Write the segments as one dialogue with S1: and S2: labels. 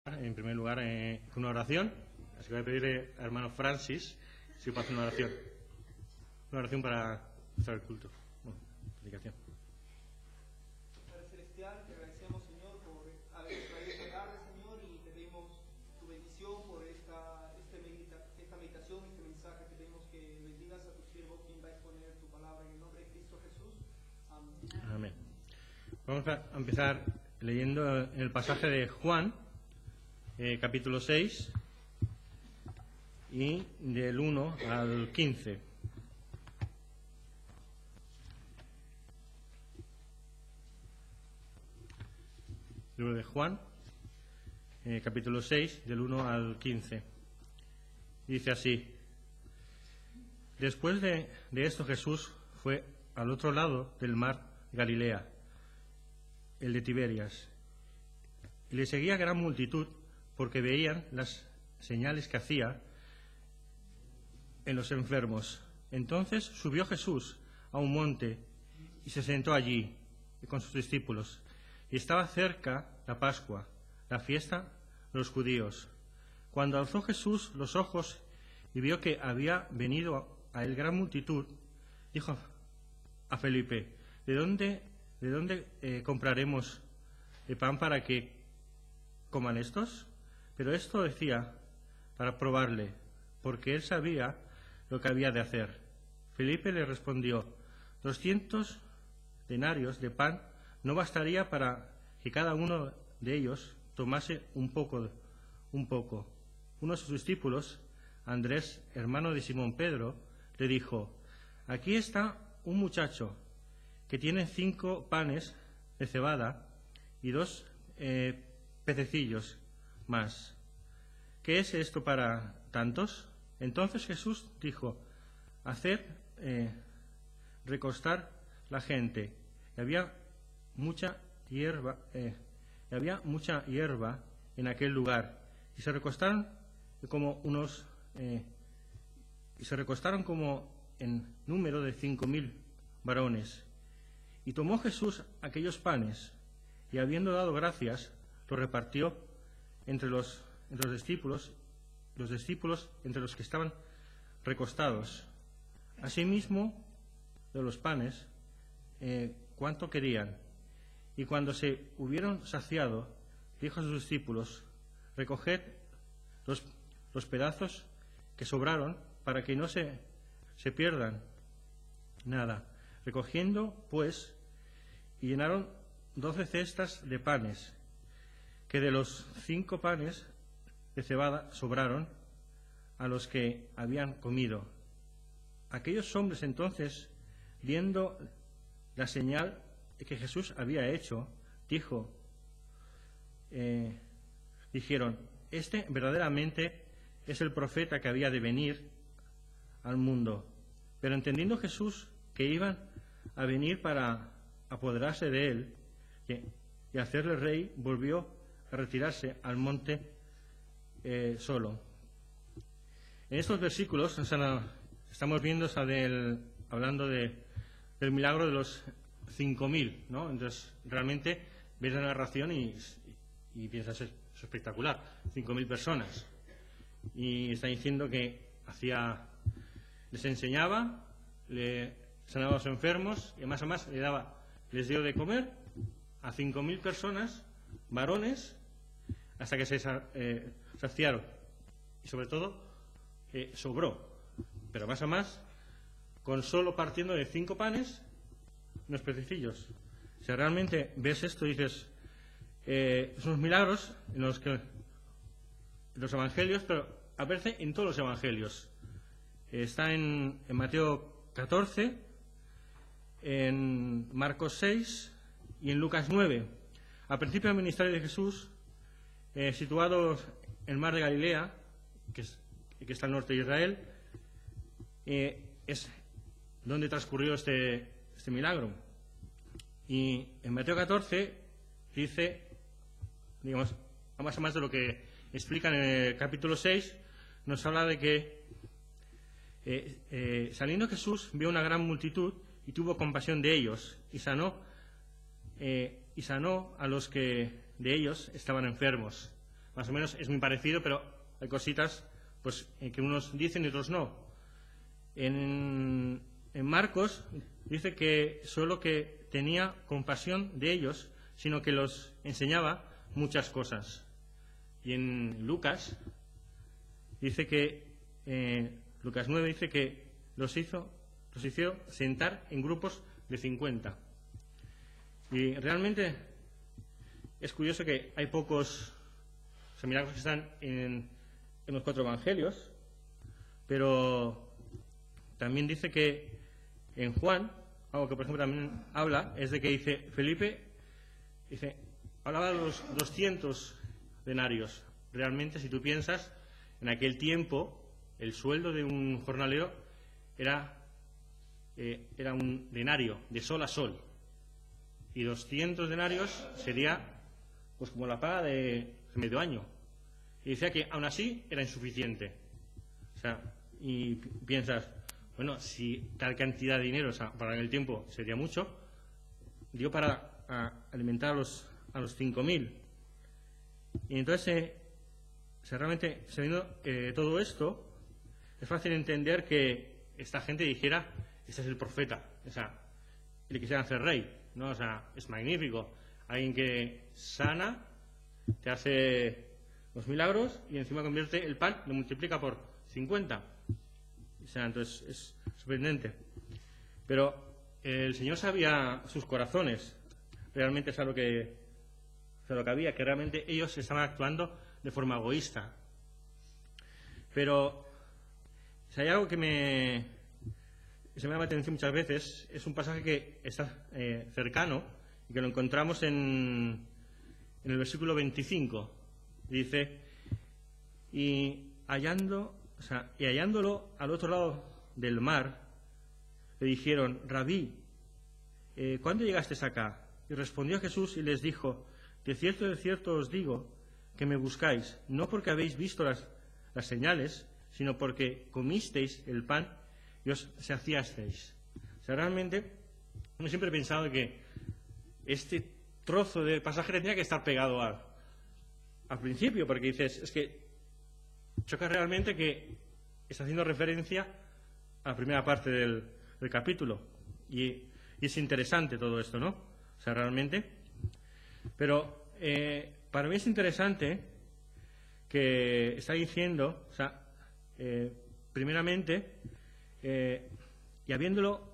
S1: En primer lugar, con una oración. Así que voy a pedirle al hermano Francis si puede hacer una oración. Una oración para empezar el culto. Bueno, predicación.
S2: Padre Celestial, te agradecemos, Señor, por haber traído esta tarde, Señor, y te pedimos tu bendición por esta meditación, este mensaje. Te pedimos que bendigas a tu siervo, quien va a exponer tu palabra en el nombre de Cristo Jesús. Amén.
S1: Amén. Vamos a empezar leyendo el pasaje de Juan, capítulo 6, y del 1 al 15. Libro de Juan, capítulo 6, del 1 al 15. Dice así: Después de esto Jesús fue al otro lado del mar Galilea, el de Tiberias, y le seguía gran multitud porque veían las señales que hacía en los enfermos. Entonces subió Jesús a un monte y se sentó allí con sus discípulos. Y estaba cerca la Pascua, la fiesta de los judíos. Cuando alzó Jesús los ojos y vio que había venido a él gran multitud, dijo a Felipe: ¿De dónde compraremos el pan para que coman estos? Pero esto decía para probarle, porque él sabía lo que había de hacer. Felipe le respondió: 200 denarios de pan no bastaría para que cada uno de ellos tomase un poco. Uno de sus discípulos, Andrés, hermano de Simón Pedro, le dijo: Aquí está un muchacho que tiene 5 panes de cebada y 2 pececillos más. ¿Qué es esto para tantos? Entonces Jesús dijo: Haced recostar la gente. Y había mucha hierba en aquel lugar, y se recostaron como en número de 5.000 varones. Y tomó Jesús aquellos panes, y habiendo dado gracias, los repartió entre los discípulos, entre los que estaban recostados. Asimismo, de los panes, cuánto querían. Y cuando se hubieron saciado, dijo a sus discípulos: Recoged los pedazos que sobraron, para que no se pierdan nada. Recogiendo, pues, y llenaron 12 cestas de panes, que de los 5 panes de cebada sobraron a los que habían comido. Aquellos hombres entonces, viendo la señal que Jesús había hecho, dijeron: Este verdaderamente es el profeta que había de venir al mundo. Pero entendiendo Jesús que iban a venir para apoderarse de él y hacerle rey, volvió a retirarse al monte solo. En estos versículos estamos viendo hablando del milagro de los 5.000, ¿no? Entonces realmente ves la narración y piensas: es espectacular, 5.000 personas. Y está diciendo que les enseñaba, le sanaba a los enfermos, y más les dio de comer a 5.000 personas, varones, hasta que se saciaron. Y sobre todo, sobró. Pero más, con solo partiendo de 5 panes, unos pececillos. Si realmente ves esto, dices, son milagros en los que los evangelios, pero aparece en todos los evangelios. Está en Mateo 14, en Marcos 6 y en Lucas 9. Al principio del ministerio de Jesús, situado en el mar de Galilea, que está al norte de Israel, es donde transcurrió este milagro. Y en Mateo 14 dice, digamos, más de lo que explica en el capítulo 6, nos habla de que saliendo Jesús vio una gran multitud y tuvo compasión de ellos y sanó a los que de ellos estaban enfermos, más o menos es muy parecido, pero hay cositas pues que unos dicen y otros no. En Marcos dice que solo que tenía compasión de ellos, sino que los enseñaba muchas cosas. Y en Lucas dice que Lucas 9 dice que los hizo sentar en grupos de 50. Y realmente es curioso que hay pocos milagros que están en los 4 evangelios, pero también dice que en Juan, algo que por ejemplo también habla, es de que dice Felipe, hablaba de los 200 denarios. Realmente, si tú piensas, en aquel tiempo el sueldo de un jornalero era un denario, de sol a sol. Y 200 denarios sería pues como la paga de medio año. Y decía que aún así era insuficiente. O sea, y piensas, bueno, si tal cantidad de dinero, o sea, para el tiempo sería mucho, dio para alimentar a los 5.000. Y entonces, realmente, sabiendo todo esto, es fácil entender que esta gente dijera, este es el profeta, o sea, y le quisieran hacer rey, ¿no? O sea, es magnífico. Alguien que sana, te hace los milagros y encima convierte el pan, lo multiplica por 50. O sea, entonces es sorprendente. Pero el Señor sabía sus corazones. Realmente es algo que había, que realmente ellos estaban actuando de forma egoísta. Pero si hay algo que me llama la atención muchas veces, es un pasaje que está cercano y que lo encontramos en el versículo 25. Dice, y hallándolo al otro lado del mar, le dijeron, Rabí, ¿cuándo llegaste acá? Y respondió Jesús y les dijo, de cierto os digo que me buscáis, no porque habéis visto las señales, sino porque comisteis el pan y os saciasteis. O sea, realmente, uno siempre he pensado que este trozo de pasaje tenía que estar pegado al principio, porque dices, es que choca realmente que está haciendo referencia a la primera parte del capítulo. Y es interesante todo esto, ¿no? O sea, realmente. Pero para mí es interesante que está diciendo, o sea, primeramente, y hallándolo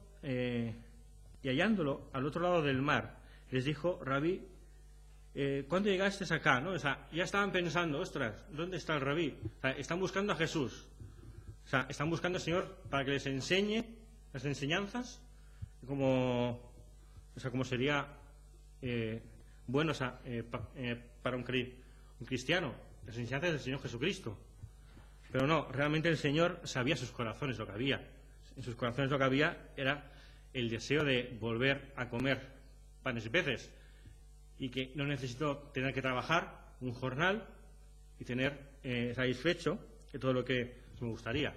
S1: al otro lado del mar, les dijo, Rabí, ¿cuándo llegaste acá? ¿No? O sea, ya estaban pensando, ostras, ¿dónde está el Rabí? O sea, están buscando a Jesús. O sea, están buscando al Señor para que les enseñe las enseñanzas, como sería bueno, o sea, para un cristiano, las enseñanzas del Señor Jesucristo. Pero no, realmente el Señor sabía sus corazones lo que había. En sus corazones lo que había era el deseo de volver a comer panes y peces, y que no necesitó tener que trabajar un jornal y tener satisfecho de todo lo que me gustaría.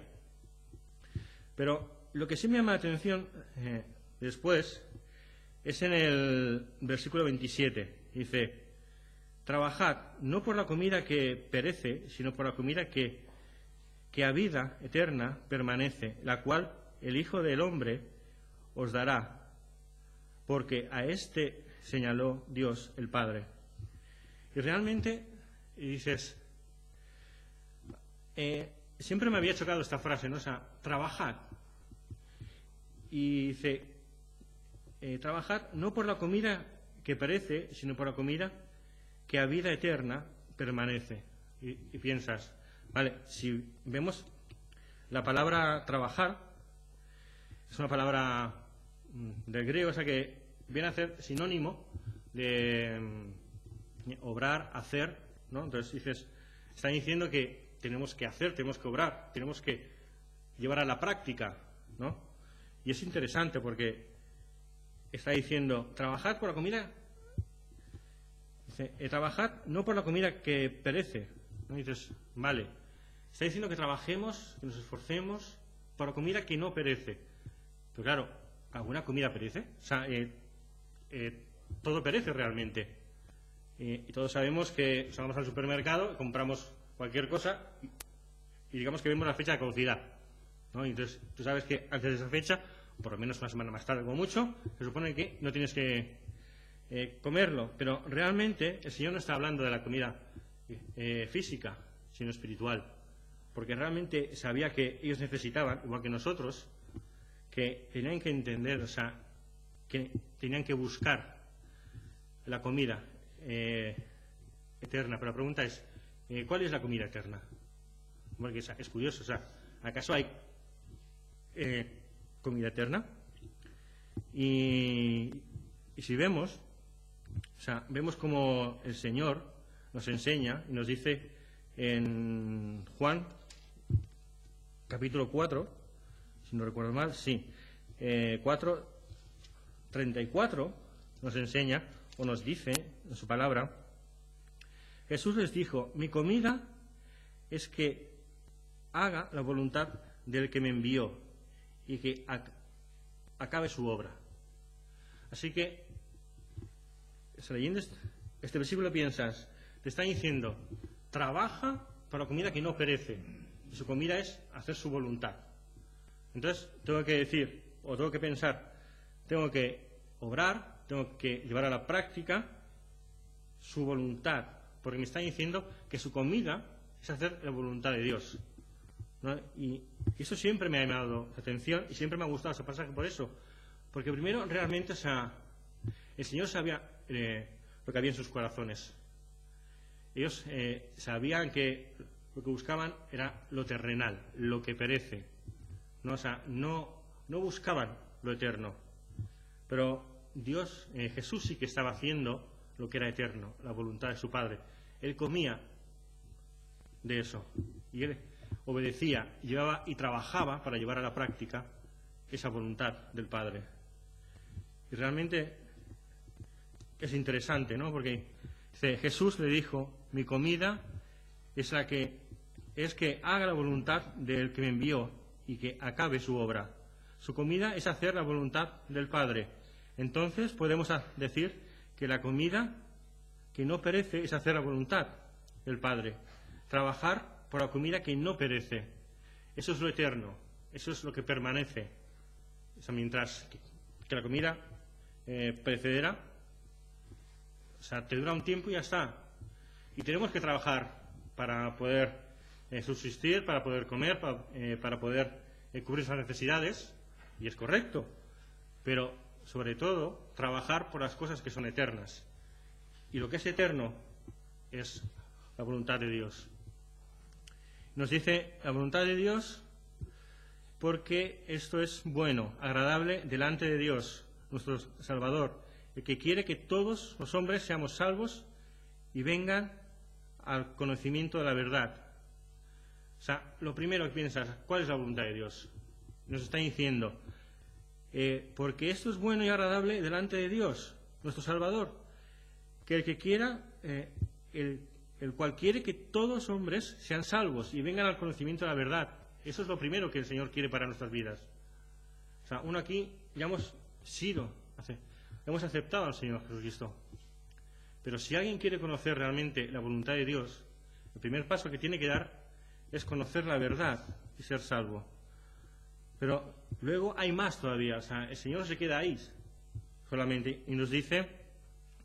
S1: Pero lo que sí me llama la atención después es en el versículo 27. Dice, trabajad no por la comida que perece, sino por la comida que a vida eterna permanece, la cual el Hijo del Hombre os dará, porque a este señaló Dios el Padre. Y realmente, dices, siempre me había chocado esta frase, ¿no? O sea, trabajad. Y dice, trabajad no por la comida que perece, sino por la comida que a vida eterna permanece. Y piensas, vale, si vemos la palabra trabajar, es una palabra del griego, o sea que viene a ser sinónimo de obrar, hacer, ¿no? Entonces dices, están diciendo que tenemos que hacer, tenemos que obrar, tenemos que llevar a la práctica, ¿no? Y es interesante porque está diciendo, trabajad por la comida, dice, trabajad no por la comida que perece, ¿no? Y dices, vale, está diciendo que trabajemos, que nos esforcemos por la comida que no perece. Pero claro, ¿alguna comida perece? O sea, todo perece realmente. Y todos sabemos que vamos al supermercado, compramos cualquier cosa y digamos que vemos la fecha de caducidad, ¿no? Y entonces tú sabes que antes de esa fecha, por lo menos una semana más tarde como mucho, se supone que no tienes que comerlo. Pero realmente el Señor no está hablando de la comida física, sino espiritual. Porque realmente sabía que ellos necesitaban, igual que nosotros, que tenían que entender, o sea, que tenían que buscar la comida eterna. Pero la pregunta es, ¿cuál es la comida eterna? Porque es curioso, o sea, ¿acaso hay comida eterna? Y si vemos, o sea, vemos como el Señor nos enseña y nos dice en Juan, capítulo 4, si no recuerdo mal, sí, 4:34, nos enseña o nos dice en su palabra, Jesús les dijo, mi comida es que haga la voluntad del que me envió y que acabe su obra. Así que, leyendo este versículo piensas, te está diciendo, trabaja para comida que no perece. Y su comida es hacer su voluntad. Entonces, tengo que decir, o tengo que pensar, tengo que obrar, tengo que llevar a la práctica su voluntad, porque me está diciendo que su comida es hacer la voluntad de Dios, ¿no? Y eso siempre me ha llamado la atención y siempre me ha gustado ese pasaje por eso, porque primero realmente, o sea, el Señor sabía lo que había en sus corazones. Ellos sabían que lo que buscaban era lo terrenal, lo que perece, ¿no? O sea, no buscaban lo eterno, pero Dios, Jesús sí que estaba haciendo lo que era eterno, la voluntad de su Padre. Él comía de eso y él obedecía, llevaba y trabajaba para llevar a la práctica esa voluntad del Padre. Y realmente es interesante, ¿no? Porque Jesús le dijo, mi comida es que haga la voluntad del que me envió y que acabe su obra. Su comida es hacer la voluntad del Padre. Entonces podemos decir que la comida que no perece es hacer la voluntad del Padre. Trabajar por la comida que no perece. Eso es lo eterno, eso es lo que permanece. O sea, mientras que la comida perecedera, o sea, te dura un tiempo y ya está. Y tenemos que trabajar para poder subsistir, para poder comer, para poder cubrir esas necesidades, y es correcto. Pero, sobre todo, trabajar por las cosas que son eternas. Y lo que es eterno es la voluntad de Dios. Nos dice la voluntad de Dios porque esto es bueno, agradable delante de Dios, nuestro Salvador, el que quiere que todos los hombres seamos salvos y vengan al conocimiento de la verdad. O sea, lo primero que piensas, ¿cuál es la voluntad de Dios? Nos está diciendo, porque esto es bueno y agradable delante de Dios, nuestro Salvador, que el que quiera, el cual quiere que todos los hombres sean salvos y vengan al conocimiento de la verdad. Eso es lo primero que el Señor quiere para nuestras vidas. O sea, uno aquí ya hemos aceptado al Señor Jesucristo. Pero si alguien quiere conocer realmente la voluntad de Dios, el primer paso que tiene que dar es conocer la verdad y ser salvo. Pero luego hay más todavía. O sea, el Señor no se queda ahí solamente y nos dice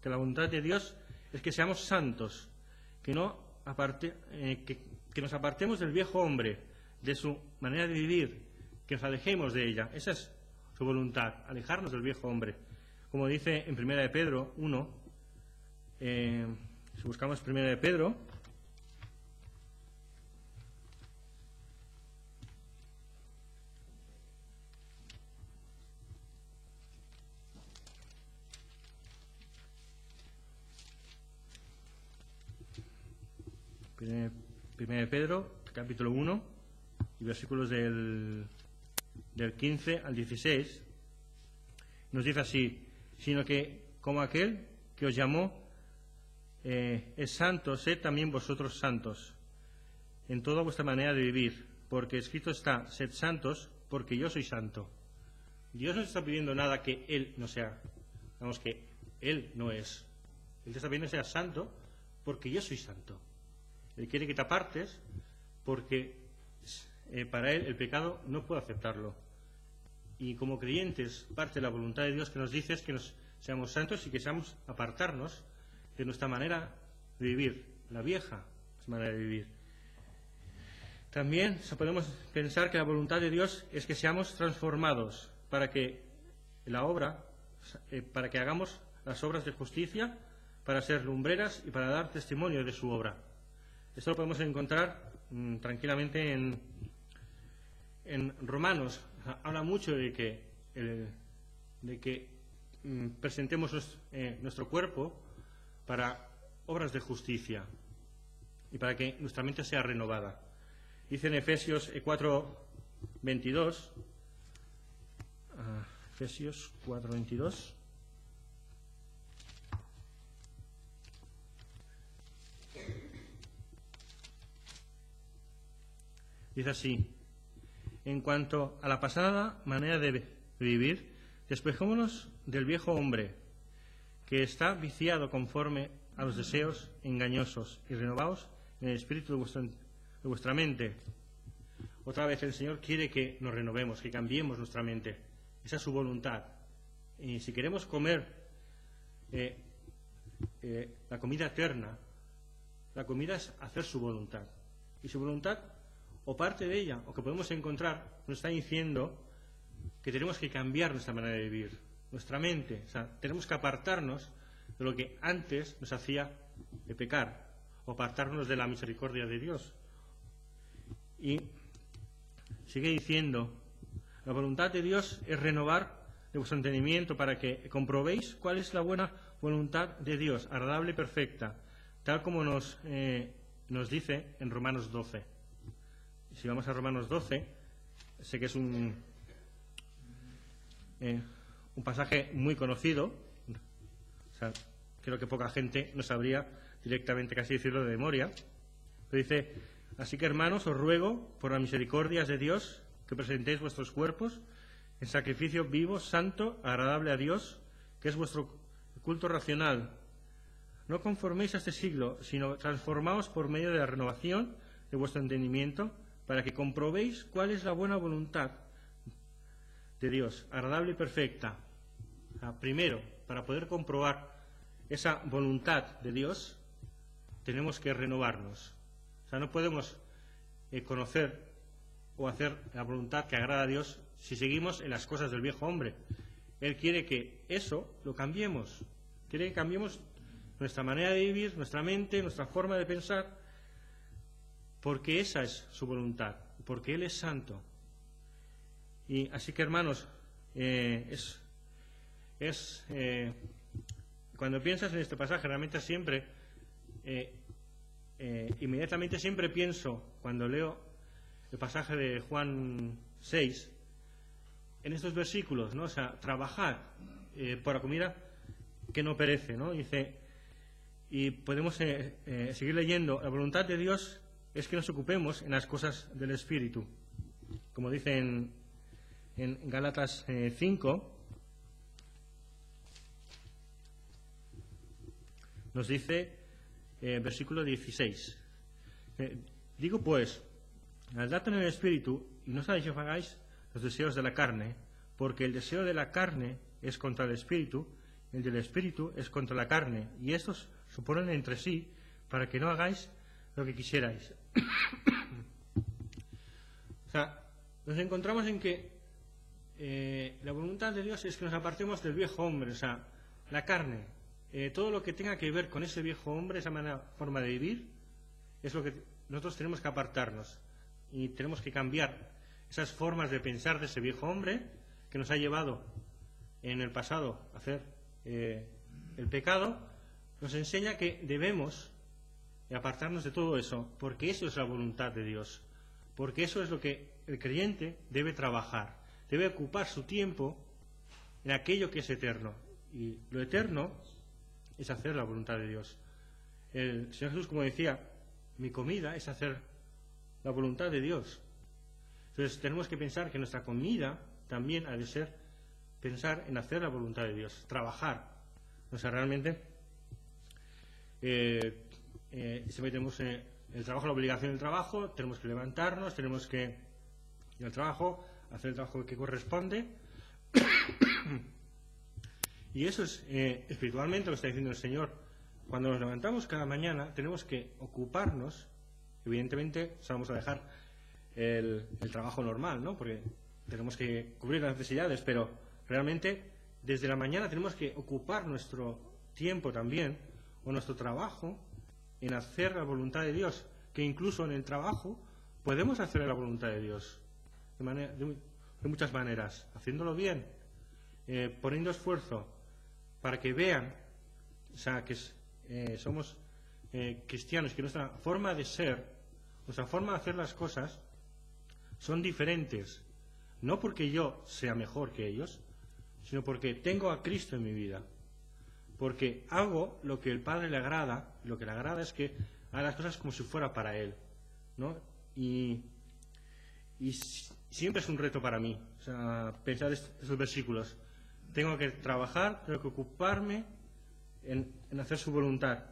S1: que la voluntad de Dios es que seamos santos, que nos apartemos del viejo hombre, de su manera de vivir, que nos alejemos de ella. Esa es su voluntad, alejarnos del viejo hombre. Como dice en 1 de Pedro 1, si buscamos 1 de Pedro, Primera de Pedro, capítulo 1, y versículos del 15 al 16, nos dice así, sino que como aquel que os llamó es santo, sed también vosotros santos en toda vuestra manera de vivir, porque escrito está, sed santos, porque yo soy santo. Dios no está pidiendo nada que Él no sea, vamos, que Él no es. Él te está pidiendo que seas santo porque yo soy santo. Él quiere que te apartes porque para Él el pecado no puede aceptarlo. Y como creyentes, parte de la voluntad de Dios que nos dice es que nos seamos santos y que seamos apartarnos de nuestra manera de vivir, la vieja manera de vivir. También podemos pensar que la voluntad de Dios es que seamos transformados para que para que hagamos las obras de justicia, para ser lumbreras y para dar testimonio de su obra. Esto lo podemos encontrar tranquilamente en Romanos. Habla mucho de que presentemos nuestro cuerpo para obras de justicia y para que nuestra mente sea renovada. Dice en Efesios 4:22, Efesios 4:22, dice así: en cuanto a la pasada manera de vivir, despejémonos del viejo hombre, que está viciado conforme a los deseos engañosos, y renovaos en el espíritu de vuestra mente. Otra vez el Señor quiere que nos renovemos, que cambiemos nuestra mente. Esa es su voluntad. Y si queremos comer la comida eterna, la comida es hacer su voluntad. Y su voluntad, o parte de ella, o que podemos encontrar, nos está diciendo que tenemos que cambiar nuestra manera de vivir, nuestra mente. O sea, tenemos que apartarnos de lo que antes nos hacía pecar, o apartarnos de la misericordia de Dios. Y sigue diciendo: la voluntad de Dios es renovar de vuestro entendimiento para que comprobéis cuál es la buena voluntad de Dios, agradable y perfecta, tal como nos dice en Romanos 12. Si vamos a Romanos 12, sé que es un pasaje muy conocido. O sea, creo que poca gente no sabría directamente casi decirlo de memoria. Pero dice: así que, hermanos, os ruego, por las misericordias de Dios, que presentéis vuestros cuerpos en sacrificio vivo, santo, agradable a Dios, que es vuestro culto racional. No conforméis a este siglo, sino transformaos por medio de la renovación de vuestro entendimiento, para que comprobéis cuál es la buena voluntad de Dios, agradable y perfecta. O sea, primero, para poder comprobar esa voluntad de Dios, tenemos que renovarnos. O sea, no podemos conocer o hacer la voluntad que agrada a Dios si seguimos en las cosas del viejo hombre. Él quiere que eso lo cambiemos. Quiere que cambiemos nuestra manera de vivir, nuestra mente, nuestra forma de pensar, porque esa es su voluntad, porque Él es santo. Y así que, hermanos, cuando piensas en este pasaje, realmente siempre, inmediatamente siempre pienso, cuando leo el pasaje de Juan 6, en estos versículos, ¿no? O sea, trabajar por la comida que no perece, ¿no? Dice, y podemos seguir leyendo: la voluntad de Dios es que nos ocupemos en las cosas del Espíritu. Como dice en Gálatas 5, nos dice, versículo 16, digo pues, andad en el Espíritu y no satisfagáis los deseos de la carne, porque el deseo de la carne es contra el Espíritu, el del Espíritu es contra la carne, y estos se oponen entre sí para que no hagáis lo que quisierais. O sea, nos encontramos en que la voluntad de Dios es que nos apartemos del viejo hombre, o sea, la carne, todo lo que tenga que ver con ese viejo hombre, esa forma de vivir, es lo que nosotros tenemos que apartarnos y tenemos que cambiar esas formas de pensar de ese viejo hombre que nos ha llevado en el pasado a hacer el pecado. Nos enseña que debemos apartarnos de todo eso, porque eso es la voluntad de Dios, porque eso es lo que el creyente debe trabajar, debe ocupar su tiempo en aquello que es eterno, y lo eterno es hacer la voluntad de Dios. El Señor Jesús, como decía, mi comida es hacer la voluntad de Dios. Entonces tenemos que pensar que nuestra comida también ha de ser pensar en hacer la voluntad de Dios, trabajar. O sea, realmente siempre tenemos el trabajo, la obligación del trabajo, tenemos que levantarnos, tenemos que ir al trabajo, hacer el trabajo que corresponde. Y eso es espiritualmente lo que está diciendo el Señor. Cuando nos levantamos cada mañana tenemos que ocuparnos. Evidentemente vamos a dejar el trabajo normal, ¿no? Porque tenemos que cubrir las necesidades, pero realmente desde la mañana tenemos que ocupar nuestro tiempo también, o nuestro trabajo, en hacer la voluntad de Dios, que incluso en el trabajo podemos hacer la voluntad de Dios de muchas maneras, haciéndolo bien, poniendo esfuerzo para que vean, o sea, que somos cristianos, que nuestra forma de ser, nuestra forma de hacer las cosas son diferentes, no porque yo sea mejor que ellos, sino porque tengo a Cristo en mi vida, porque hago lo que el Padre le agrada. Lo que le agrada es que haga las cosas como si fuera para Él, ¿no? Y siempre es un reto para mí, o sea, pensar esos versículos. Tengo que trabajar, tengo que ocuparme en hacer su voluntad.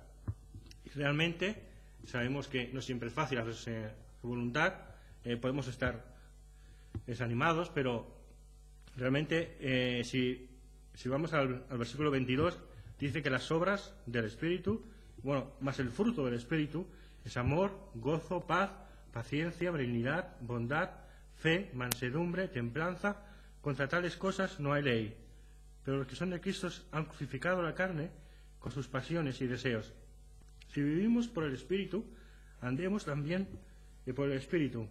S1: Y realmente sabemos que no siempre es fácil hacer su voluntad, podemos estar desanimados, pero realmente si vamos al versículo 22, dice que las obras del Espíritu, bueno, más el fruto del Espíritu, es amor, gozo, paz, paciencia, benignidad, bondad, fe, mansedumbre, templanza. Contra tales cosas no hay ley. Pero los que son de Cristo han crucificado la carne con sus pasiones y deseos. Si vivimos por el Espíritu, andemos también por el Espíritu.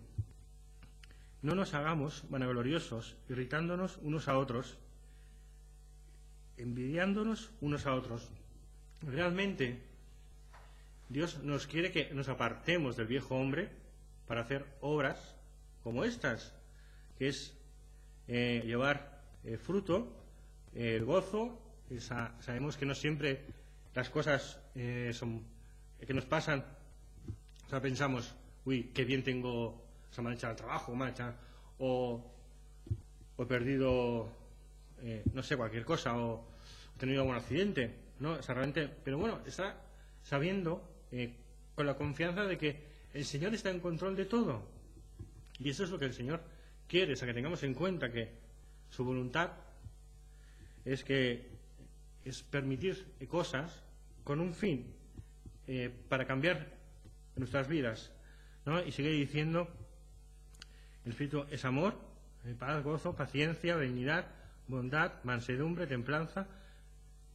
S1: No nos hagamos vanagloriosos, irritándonos unos a otros, envidiándonos unos a otros. Realmente, Dios nos quiere que nos apartemos del viejo hombre para hacer obras como estas, que es llevar fruto, el gozo. Sabemos que no siempre las cosas son que nos pasan, o sea, pensamos, uy, qué bien tengo, o sea, me han echado al trabajo, o he perdido, no sé, cualquier cosa, o he tenido algún accidente, ¿no? O sea, realmente, pero bueno, está sabiendo, con la confianza de que el Señor está en control de todo. Y eso es lo que el Señor quiere, o sea, que tengamos en cuenta que su voluntad es permitir cosas con un fin, para cambiar nuestras vidas, ¿no? Y sigue diciendo, el Espíritu es amor, paz, gozo, paciencia, benignidad, bondad, mansedumbre, templanza.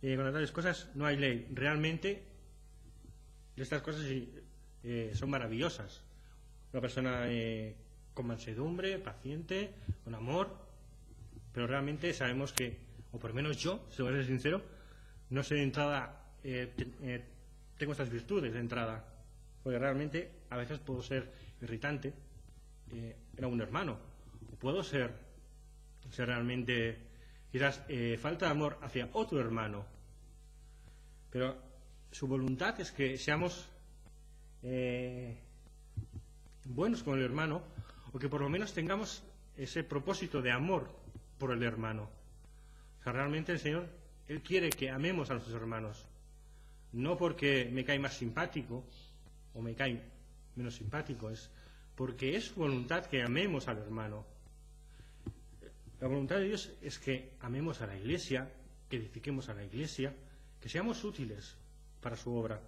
S1: Con tales cosas no hay ley. Realmente estas cosas son maravillosas. Una persona con mansedumbre, paciente, con amor, pero realmente sabemos que, o por lo menos yo, si voy a ser sincero, no sé de entrada, tengo estas virtudes de entrada, porque realmente a veces puedo ser irritante en algún hermano, o puedo ser realmente quizás falta de amor hacia otro hermano, pero su voluntad es que seamos buenos con el hermano, o que por lo menos tengamos ese propósito de amor por el hermano. O sea, realmente el Señor, Él quiere que amemos a nuestros hermanos, no porque me cae más simpático o me cae menos simpático, es porque es su voluntad que amemos al hermano. La voluntad de Dios es que amemos a la Iglesia, que edifiquemos a la Iglesia, que seamos útiles para su obra.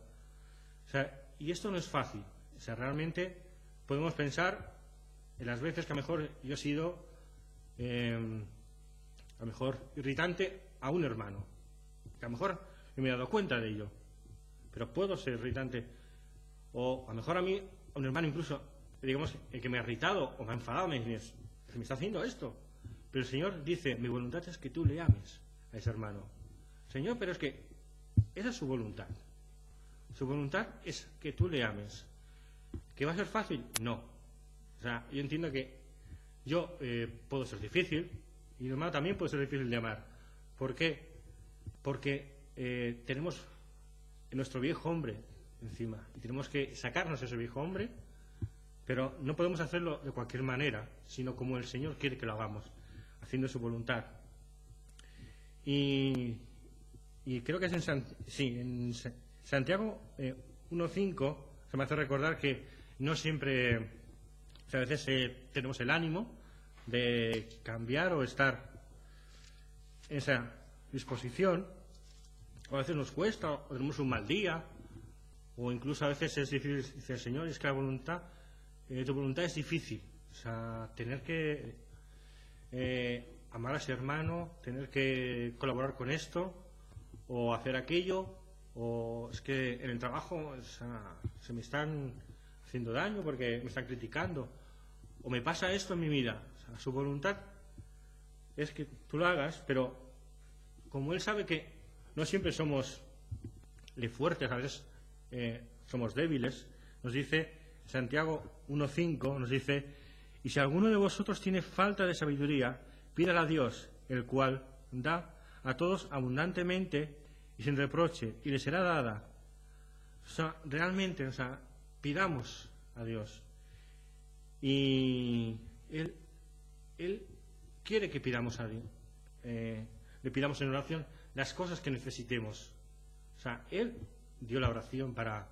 S1: O sea, y esto no es fácil. O sea, realmente podemos pensar en las veces que a lo mejor yo he sido a lo mejor irritante a un hermano, que a lo mejor no me he dado cuenta de ello, pero puedo ser irritante, o a lo mejor a mí, a un hermano incluso, digamos, el que me ha irritado o me ha enfadado, me dice, me está haciendo esto. Pero el Señor dice, mi voluntad es que tú le ames a ese hermano. Señor, pero es que esa es su voluntad. Su voluntad es que tú le ames. ¿Que va a ser fácil? No. O sea, yo entiendo que yo puedo ser difícil, y el hermano también puede ser difícil de amar. ¿Por qué? Porque tenemos nuestro viejo hombre encima, y tenemos que sacarnos ese viejo hombre, pero no podemos hacerlo de cualquier manera, sino como el Señor quiere que lo hagamos, haciendo su voluntad. Y creo que es en Santiago 1.5 se me hace recordar que no siempre, o sea, a veces tenemos el ánimo de cambiar o estar en esa disposición, o a veces nos cuesta, o tenemos un mal día, o incluso a veces es difícil. Dice el Señor, es que la voluntad, tu voluntad es difícil. O sea, tener que amar a ese hermano, tener que colaborar con esto, o hacer aquello, o es que en el trabajo se me están haciendo daño porque me están criticando, o me pasa esto en mi vida. O sea, su voluntad es que tú lo hagas, pero como Él sabe que no siempre somos fuertes, a veces somos débiles, nos dice Santiago 1.5, nos dice: y si alguno de vosotros tiene falta de sabiduría, pídala a Dios, el cual da a todos abundantemente y sin reproche, y le será dada. O sea, realmente, o sea, pidamos a Dios. Y Él quiere que pidamos a Dios, le pidamos en oración las cosas que necesitemos. O sea, Él dio la oración para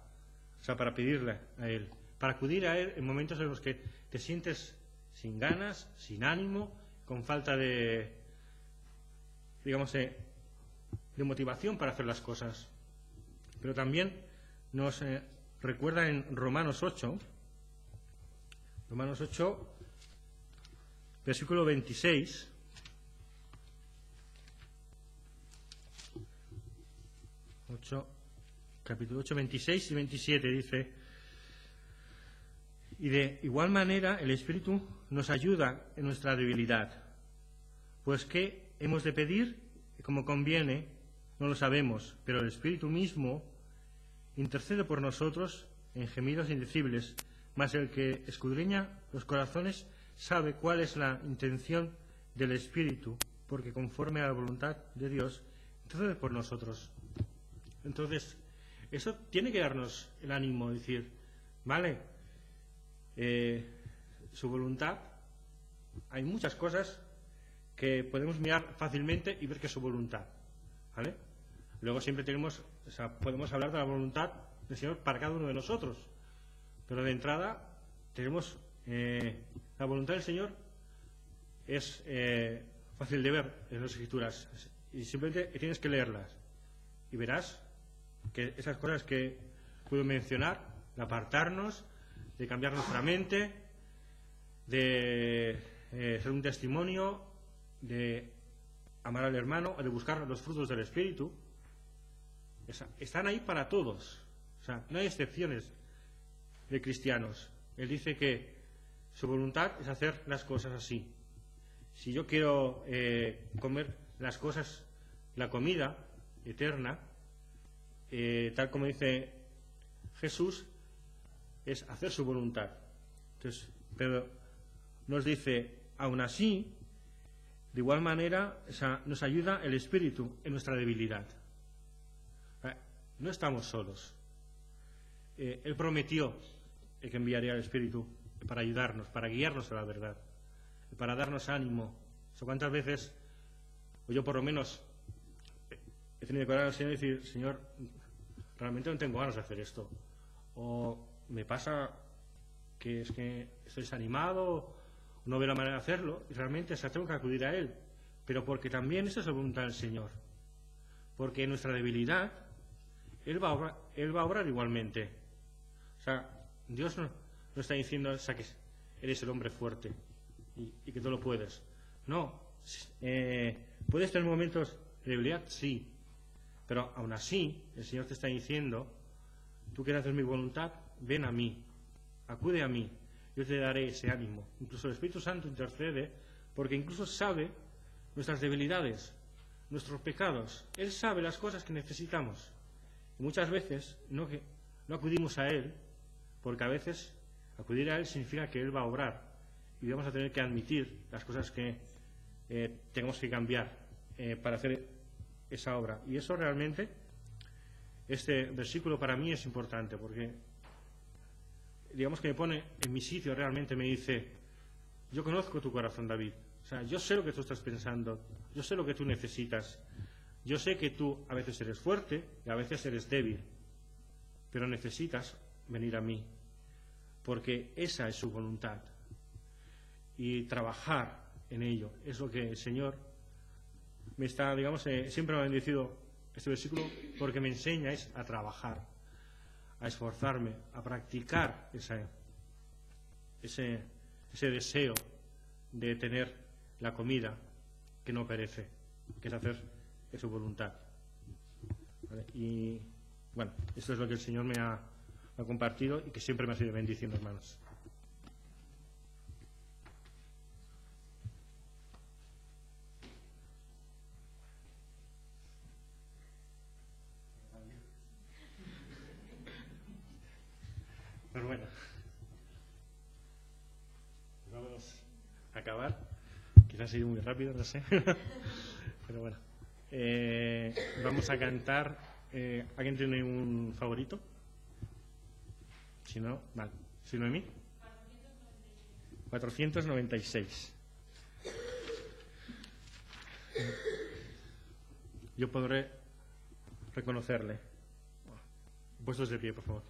S1: pedirle a Él, para acudir a Él en momentos en los que te sientes sin ganas, sin ánimo, con falta de, digamos, de motivación para hacer las cosas. Pero también nos recuerda en Romanos 8, versículo 26, capítulo 8, 26 y 27, dice: y de igual manera el Espíritu nos ayuda en nuestra debilidad, pues ¿qué hemos de pedir? Como conviene, no lo sabemos, pero el Espíritu mismo intercede por nosotros en gemidos indecibles, mas el que escudriña los corazones sabe cuál es la intención del Espíritu, porque conforme a la voluntad de Dios intercede por nosotros. Entonces, eso tiene que darnos el ánimo de decir, vale, su voluntad, hay muchas cosas que podemos mirar fácilmente y ver que es su voluntad, ¿vale? Luego siempre podemos hablar de la voluntad del Señor para cada uno de nosotros, pero de entrada tenemos la voluntad del Señor es fácil de ver en las Escrituras, y simplemente tienes que leerlas y verás que esas cosas que puedo mencionar, de apartarnos, de cambiar nuestra mente, de ser un testimonio, de amar al hermano, de buscar los frutos del Espíritu, están ahí para todos. O sea, no hay excepciones de cristianos. Él dice que su voluntad es hacer las cosas así. Si yo quiero comer las cosas, la comida eterna, tal como dice Jesús, es hacer su voluntad. Entonces, pero nos dice, aún así, de igual manera, nos ayuda el Espíritu en nuestra debilidad. No estamos solos. Él prometió que enviaría el Espíritu para ayudarnos, para guiarnos a la verdad, para darnos ánimo. ¿Cuántas veces, o yo por lo menos, he tenido que orar al Señor y decir, Señor, realmente no tengo ganas de hacer esto? O me pasa que es que estoy desanimado, no veo la manera de hacerlo, y realmente tengo que acudir a Él. Pero porque también esa es la voluntad del Señor. Porque en nuestra debilidad, Él va a obrar igualmente. O sea, Dios no está diciendo que eres el hombre fuerte y que tú lo puedes. No. ¿Puedes tener momentos de debilidad? Sí. Pero aún así, el Señor te está diciendo, tú quieres hacer mi voluntad, ven a mí, acude a mí, yo te daré ese ánimo. Incluso el Espíritu Santo intercede, porque incluso sabe nuestras debilidades, nuestros pecados. Él sabe las cosas que necesitamos. Y muchas veces no acudimos a Él, porque a veces acudir a Él significa que Él va a obrar y vamos a tener que admitir las cosas que tenemos que cambiar para hacer esa obra. Y eso realmente, este versículo para mí es importante, porque digamos que me pone en mi sitio, realmente me dice, yo conozco tu corazón, David. O sea, yo sé lo que tú estás pensando, yo sé lo que tú necesitas, yo sé que tú a veces eres fuerte y a veces eres débil, pero necesitas venir a mí, porque esa es su voluntad. Y trabajar en ello es lo que el Señor me está, digamos, siempre me ha bendecido este versículo, porque me enseña es a trabajar, a esforzarme, a practicar ese deseo de tener la comida que no perece, que es hacer su voluntad. ¿Vale? Y bueno, esto es lo que el Señor me ha compartido y que siempre me ha sido bendición, hermanos. Pero bueno, vamos a acabar. Quizás ha sido muy rápido, no sé. Pero bueno, vamos a cantar. ¿Alguien tiene un favorito? Si no, vale. Si no, Noemí. 496. Yo podré reconocerle. Puestos de pie, por favor.